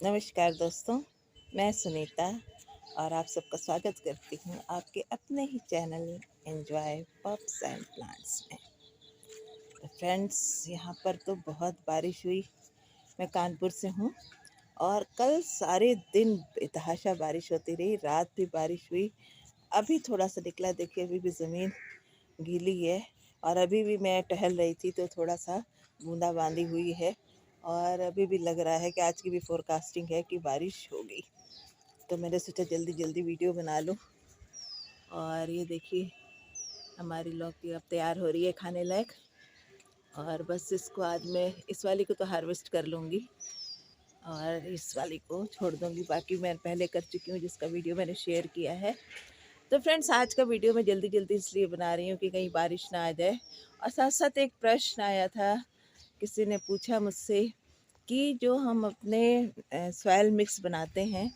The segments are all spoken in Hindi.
नमस्कार दोस्तों, मैं सुनीता और आप सबका स्वागत करती हूँ आपके अपने ही channel enjoy pops and plants में। तो फ्रेंड्स, यहाँ पर तो बहुत बारिश हुई। मैं कानपुर से हूँ और कल सारे दिन बेतहाशा बारिश होती रही, रात भी बारिश हुई। अभी थोड़ा सा निकला, देखिए अभी भी ज़मीन गीली है और अभी भी मैं टहल रही थी तो थोड़ा सा बूंदाबांदी हुई है और अभी भी लग रहा है कि आज की भी फोरकास्टिंग है कि बारिश होगी। तो मैंने सोचा जल्दी जल्दी वीडियो बना लूँ। और ये देखिए हमारी लौकी अब तैयार हो रही है खाने लायक, और बस इसको आज मैं इस वाली को तो हार्वेस्ट कर लूँगी और इस वाली को छोड़ दूँगी। बाकी मैं पहले कर चुकी हूँ जिसका वीडियो मैंने शेयर किया है। तो फ्रेंड्स, आज का वीडियो मैं जल्दी जल्दी इसलिए बना रही हूँ कि कहीं बारिश ना आ जाए। और साथ साथ एक प्रश्न आया था, किसी ने पूछा मुझसे कि जो हम अपने सॉइल मिक्स बनाते हैं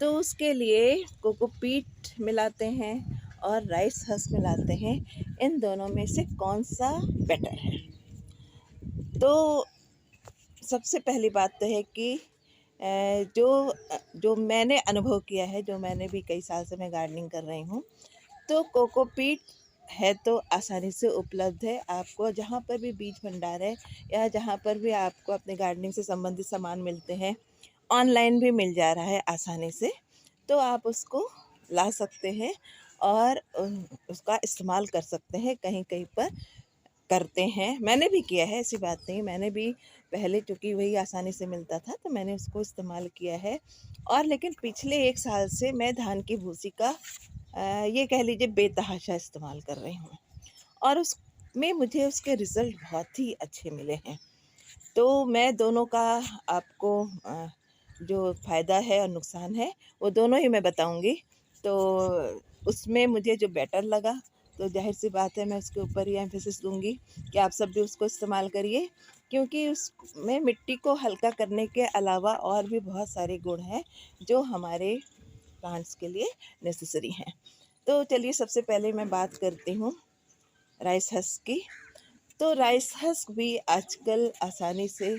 तो उसके लिए कोकोपीट मिलाते हैं और राइस हस्क मिलाते हैं, इन दोनों में से कौन सा बेटर है। तो सबसे पहली बात तो है कि जो मैंने अनुभव किया है, जो मैंने भी कई साल से मैं गार्डनिंग कर रही हूँ, तो कोकोपीट है तो आसानी से उपलब्ध है। आपको जहाँ पर भी बीज भंडार है या जहाँ पर भी आपको अपने गार्डनिंग से संबंधित सामान मिलते हैं, ऑनलाइन भी मिल जा रहा है आसानी से। तो आप उसको ला सकते हैं और उसका इस्तेमाल कर सकते हैं। कहीं कहीं पर करते हैं, मैंने भी किया है, ऐसी बात नहीं। मैंने भी पहले, चूँकि वही आसानी से मिलता था, तो मैंने उसको इस्तेमाल किया है। और लेकिन पिछले 1 साल से मैं धान की भूसी का ये कह लीजिए बेतहाशा इस्तेमाल कर रही हूँ और उसमें मुझे उसके रिज़ल्ट बहुत ही अच्छे मिले हैं। तो मैं दोनों का आपको जो फ़ायदा है और नुकसान है वो दोनों ही मैं बताऊंगी। तो उसमें मुझे जो बेटर लगा, तो जाहिर सी बात है मैं उसके ऊपर ही एम्फेसिस दूंगी कि आप सब भी उसको इस्तेमाल करिए, क्योंकि उसमें मिट्टी को हल्का करने के अलावा और भी बहुत सारे गुण हैं जो हमारे प्लांट्स के लिए नेसेसरी हैं। तो चलिए सबसे पहले मैं बात करती हूँ राइस हस्क की। तो राइस हस्क भी आजकल आसानी से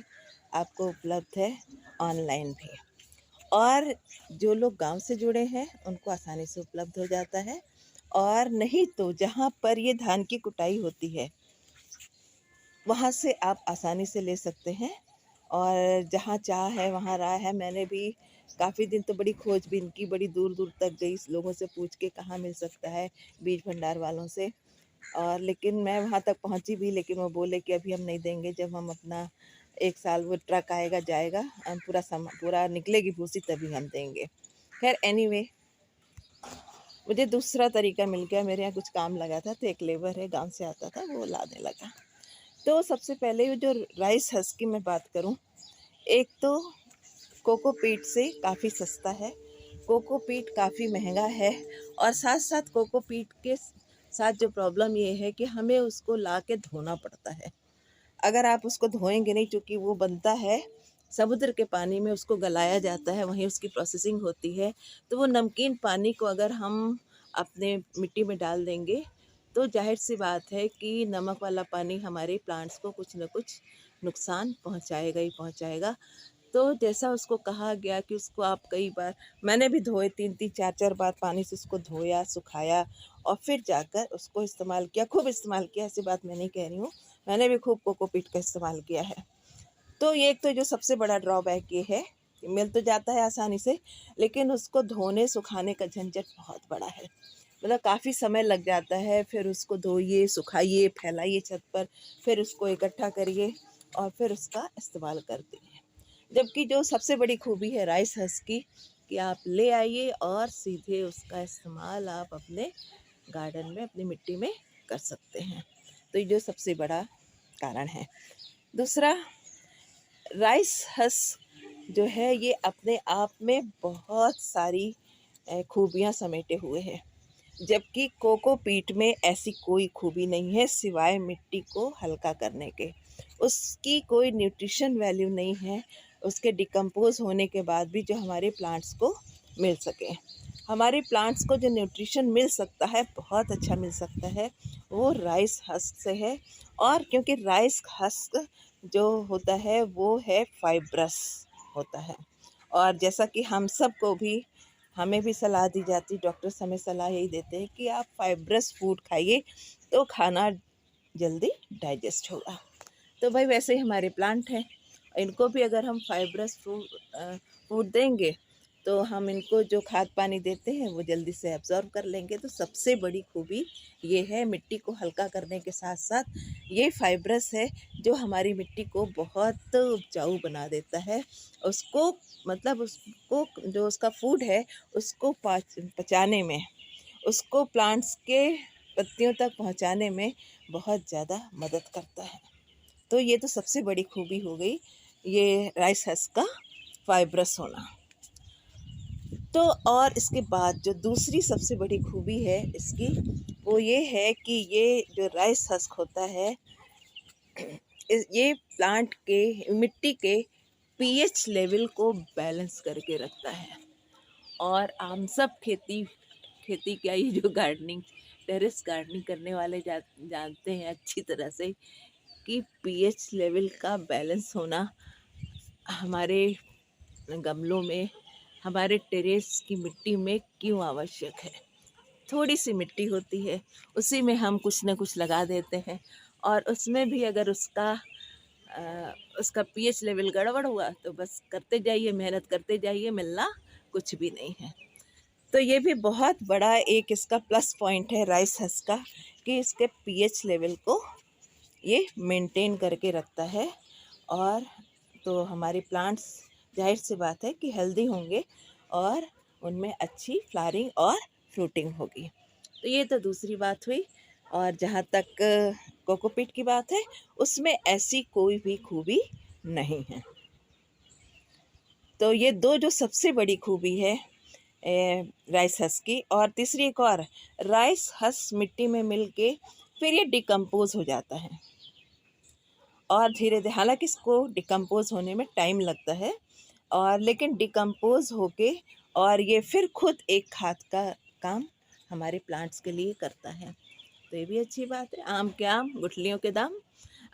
आपको उपलब्ध है, ऑनलाइन भी। और जो लोग गांव से जुड़े हैं उनको आसानी से उपलब्ध हो जाता है, और नहीं तो जहां पर ये धान की कुटाई होती है वहां से आप आसानी से ले सकते हैं। और जहाँ चाह है वहाँ राह है। मैंने भी काफ़ी दिन तो बड़ी खोजबीन की, बड़ी दूर दूर तक गई लोगों से पूछ के कहाँ मिल सकता है, बीज भंडार वालों से। और लेकिन मैं वहाँ तक पहुँची भी, लेकिन वो बोले कि अभी हम नहीं देंगे, जब हम अपना 1 साल वो ट्रक आएगा जाएगा, हम पूरा निकलेगी भूसी तभी हम देंगे। खैर एनीवे, मुझे दूसरा तरीका मिल गया। मेरे यहाँ कुछ काम लगा था तो एक लेबर है, गांव से आता था, वो लाने लगा। तो सबसे पहले जो राइस हस्क की मैं बात करूँ, एक तो कोकोपीट से काफ़ी सस्ता है, कोकोपीट काफ़ी महंगा है। और साथ साथ कोकोपीट के साथ जो प्रॉब्लम ये है कि हमें उसको ला के धोना पड़ता है। अगर आप उसको धोएंगे नहीं, चूँकि वो बनता है समुद्र के पानी में, उसको गलाया जाता है, वहीं उसकी प्रोसेसिंग होती है। तो वो नमकीन पानी को अगर हम अपने मिट्टी में डाल देंगे तो जाहिर सी बात है कि नमक वाला पानी हमारे प्लांट्स को कुछ न कुछ नुकसान पहुंचाएगा ही पहुंचाएगा। तो जैसा उसको कहा गया कि उसको आप कई बार, मैंने भी धोए 3-3 4-4 बार पानी से उसको धोया, सुखाया और फिर जाकर उसको इस्तेमाल किया, खूब इस्तेमाल किया। ऐसी बात मैं नहीं कह रही हूँ, मैंने भी खूब कोकोपीट का इस्तेमाल किया है। तो ये एक तो जो सबसे बड़ा ड्रॉबैक ये है कि मिल तो जाता है आसानी से, लेकिन उसको धोने सुखाने का झंझट बहुत बड़ा है। मतलब काफ़ी समय लग जाता है, फिर उसको धोइए, सुखाइए, फैलाइए छत पर, फिर उसको इकट्ठा करिए और फिर उसका इस्तेमाल करते हैं। जबकि जो सबसे बड़ी खूबी है राइस हस्क की, कि आप ले आइए और सीधे उसका इस्तेमाल आप अपने गार्डन में, अपनी मिट्टी में कर सकते हैं। तो ये जो सबसे बड़ा कारण है। दूसरा, राइस हस्क जो है ये अपने आप में बहुत सारी खूबियाँ समेटे हुए हैं, जबकि कोकोपीट में ऐसी कोई खूबी नहीं है सिवाय मिट्टी को हल्का करने के। उसकी कोई न्यूट्रिशन वैल्यू नहीं है, उसके डिकम्पोज होने के बाद भी जो हमारे प्लांट्स को मिल सके। हमारे प्लांट्स को जो न्यूट्रिशन मिल सकता है, बहुत अच्छा मिल सकता है, वो राइस हस्क से है। और क्योंकि राइस हस्क जो होता है वो है फाइब्रस होता है, और जैसा कि हम सबको भी हमें भी सलाह दी जाती, डॉक्टर्स हमें सलाह यही देते हैं कि आप फाइब्रस फूड खाइए तो खाना जल्दी डाइजेस्ट होगा। तो भाई वैसे ही हमारे प्लांट हैं, इनको भी अगर हम फाइब्रस फूड देंगे तो हम इनको जो खाद पानी देते हैं वो जल्दी से एब्जॉर्ब कर लेंगे। तो सबसे बड़ी खूबी ये है, मिट्टी को हल्का करने के साथ साथ ये फाइब्रस है जो हमारी मिट्टी को बहुत उपजाऊ बना देता है। उसको मतलब उसको जो उसका फूड है उसको पचाने में, उसको प्लांट्स के पत्तियों तक पहुंचाने में बहुत ज़्यादा मदद करता है। तो ये तो सबसे बड़ी खूबी हो गई ये राइस हस्क का फाइब्रस होना। तो और इसके बाद जो दूसरी सबसे बड़ी खूबी है इसकी, वो ये है कि ये जो राइस हस्क होता है ये प्लांट के मिट्टी के पीएच लेवल को बैलेंस करके रखता है। और हम सब खेती खेती क्या, ये जो गार्डनिंग, टेरेस गार्डनिंग करने वाले जानते हैं अच्छी तरह से कि पीएच लेवल का बैलेंस होना हमारे गमलों में, हमारे टेरेस की मिट्टी में क्यों आवश्यक है। थोड़ी सी मिट्टी होती है, उसी में हम कुछ न कुछ लगा देते हैं, और उसमें भी अगर उसका पीएच लेवल गड़बड़ हुआ तो बस करते जाइए, मेहनत करते जाइए, मिलना कुछ भी नहीं है। तो ये भी बहुत बड़ा एक इसका प्लस पॉइंट है राइस हस्क का कि इसके पीएच लेवल को ये मेंटेन करके रखता है। और तो हमारे प्लांट्स जाहिर सी बात है कि हेल्दी होंगे और उनमें अच्छी फ्लावरिंग और फ्रूटिंग होगी। तो ये तो दूसरी बात हुई। और जहाँ तक कोकोपीट की बात है, उसमें ऐसी कोई भी खूबी नहीं है। तो ये दो जो सबसे बड़ी खूबी है राइस हस्क की। और तीसरी एक और, राइस हस्क मिट्टी में मिल के फिर ये डिकम्पोज हो जाता है, और धीरे धीरे, हालांकि इसको डिकम्पोज होने में टाइम लगता है, और लेकिन डिकम्पोज होके और ये फिर खुद एक खाद का काम हमारे प्लांट्स के लिए करता है। तो ये भी अच्छी बात है। आम के आम, गुठलियों के दाम।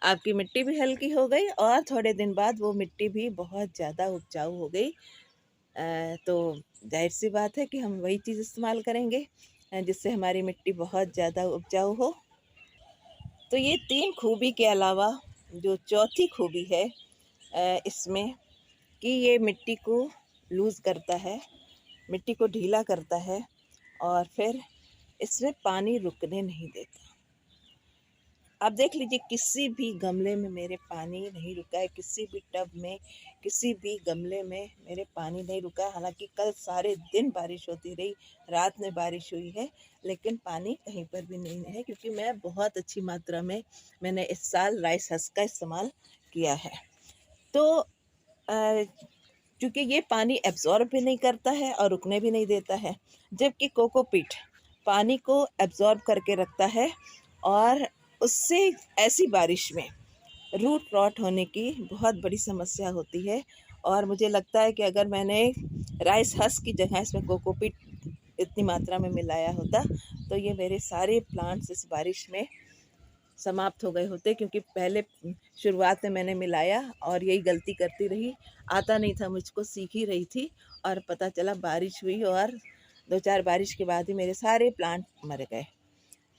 आपकी मिट्टी भी हल्की हो गई और थोड़े दिन बाद वो मिट्टी भी बहुत ज़्यादा उपजाऊ हो गई। तो जाहिर सी बात है कि हम वही चीज़ इस्तेमाल करेंगे जिससे हमारी मिट्टी बहुत ज़्यादा उपजाऊ हो। तो ये तीन खूबी के अलावा जो चौथी खूबी है इसमें, कि ये मिट्टी को लूज़ करता है, मिट्टी को ढीला करता है, और फिर इसमें पानी रुकने नहीं देता। आप देख लीजिए, किसी भी गमले में मेरे पानी नहीं रुका है, किसी भी टब में, किसी भी गमले में मेरे पानी नहीं रुका है। हालांकि कल सारे दिन बारिश होती रही, रात में बारिश हुई है, लेकिन पानी कहीं पर भी नहीं है, क्योंकि मैं बहुत अच्छी मात्रा में मैंने इस साल राइस हस्क का इस्तेमाल किया है। तो क्योंकि ये पानी एब्जॉर्ब भी नहीं करता है और रुकने भी नहीं देता है, जबकि कोकोपीट पानी को एब्जॉर्ब करके रखता है। और उससे ऐसी बारिश में रूट रॉट होने की बहुत बड़ी समस्या होती है। और मुझे लगता है कि अगर मैंने राइस हस्क की जगह इसमें कोकोपीट इतनी मात्रा में मिलाया होता तो ये मेरे सारे प्लांट्स इस बारिश में समाप्त हो गए होते, क्योंकि पहले शुरुआत में मैंने मिलाया और यही गलती करती रही। आता नहीं था मुझको, सीख ही रही थी, और पता चला बारिश हुई और 2-4 बारिश के बाद ही मेरे सारे प्लांट मर गए।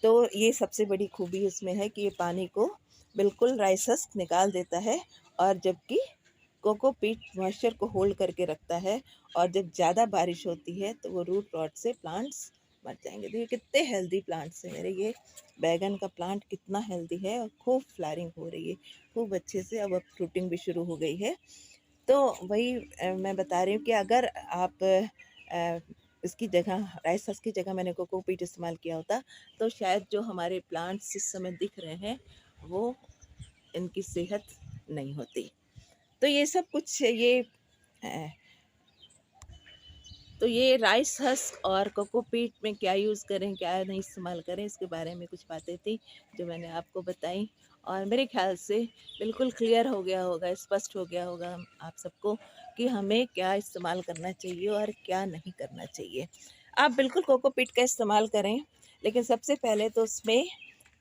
तो ये सबसे बड़ी खूबी इसमें है कि ये पानी को बिल्कुल राइस हस्क निकाल देता है, और जबकि कोकोपीट मॉइस्चर को होल्ड करके रखता है। और जब ज़्यादा बारिश होती है तो वो रूट रॉट से प्लांट्स मर जाएंगे। देखिए कितने हेल्दी प्लांट्स हैं मेरे। ये बैगन का प्लांट कितना हेल्दी है और खूब फ्लावरिंग हो रही है, खूब अच्छे से। अब फ्रूटिंग भी शुरू हो गई है। तो वही मैं बता रही हूँ कि अगर आप इसकी जगह, राइस हस्क की जगह मैंने कोकोपीट इस्तेमाल किया होता तो शायद जो हमारे प्लांट्स इस समय दिख रहे हैं वो, इनकी सेहत नहीं होती। तो ये सब कुछ तो ये राइस हस्क और कोकोपीट में क्या यूज़ करें, क्या नहीं इस्तेमाल करें, इसके बारे में कुछ बातें थी जो मैंने आपको बताई। और मेरे ख्याल से बिल्कुल क्लियर हो गया होगा, स्पष्ट हो गया होगा आप सबको कि हमें क्या इस्तेमाल करना चाहिए और क्या नहीं करना चाहिए। आप बिल्कुल कोकोपीट का इस्तेमाल करें, लेकिन सबसे पहले तो उसमें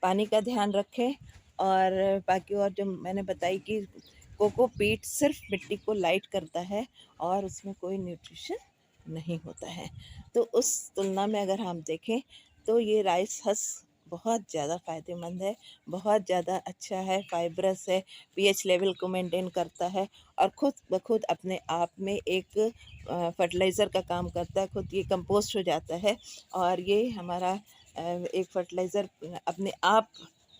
पानी का ध्यान रखें। और बाकी और जो मैंने बताई कि कोकोपीट सिर्फ मिट्टी को लाइट करता है और उसमें कोई न्यूट्रिशन नहीं होता है। तो उस तुलना में अगर हम देखें तो ये राइस हस्क बहुत ज़्यादा फ़ायदेमंद है, बहुत ज़्यादा अच्छा है, फाइब्रस है, पीएच लेवल को मेंटेन करता है और खुद ब खुद अपने आप में एक फर्टिलाइज़र का काम करता है। खुद ये कंपोस्ट हो जाता है और ये हमारा एक फर्टिलाइज़र अपने आप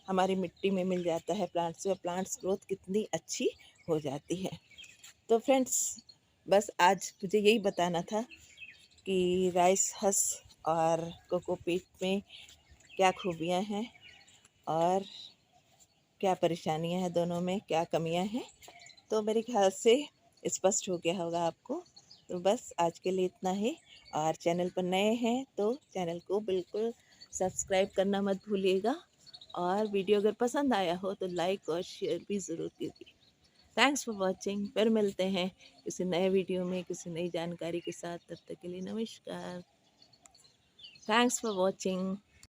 हमारी मिट्टी में मिल जाता है प्लांट्स में। प्लांट्स ग्रोथ कितनी अच्छी हो जाती है। तो फ्रेंड्स, बस आज मुझे यही बताना था कि राइस हस्क और कोकोपीट में क्या खूबियाँ हैं और क्या परेशानियाँ हैं, दोनों में क्या कमियाँ हैं। तो मेरे ख्याल से स्पष्ट हो गया होगा आपको। तो बस आज के लिए इतना ही। और चैनल पर नए हैं तो चैनल को बिल्कुल सब्सक्राइब करना मत भूलिएगा और वीडियो अगर पसंद आया हो तो लाइक और शेयर भी ज़रूर कीजिए। Thanks for watching. फिर मिलते हैं किसी नए वीडियो में किसी नई जानकारी के साथ। तब तक के लिए नमस्कार। Thanks for watching.